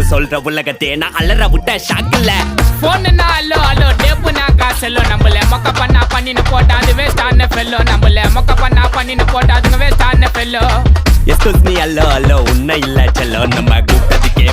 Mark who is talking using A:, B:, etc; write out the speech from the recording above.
A: லூசுக்கு சொல்ற உலகத்தே நான் அலற விட்ட ஷாக்கில்ல.
B: போனுனா அல்லோ அல்லோ டேப்புனா காசெல்லோ நம்மள மொக்க பண்ணா பண்ணின்னு போட்டா அது வேஸ்டான ஃபெல்லோ நம்மள மொக்க பண்ணா பண்ணின்னு போட்டா அதுங்க வேஸ்டான ஃபெல்லோ.
A: எஸ்கூஸ் மீ அல்லோ அல்லோ உன்ன இல்ல செல்லோ நம்ம கூப்பிட்டதுக்கே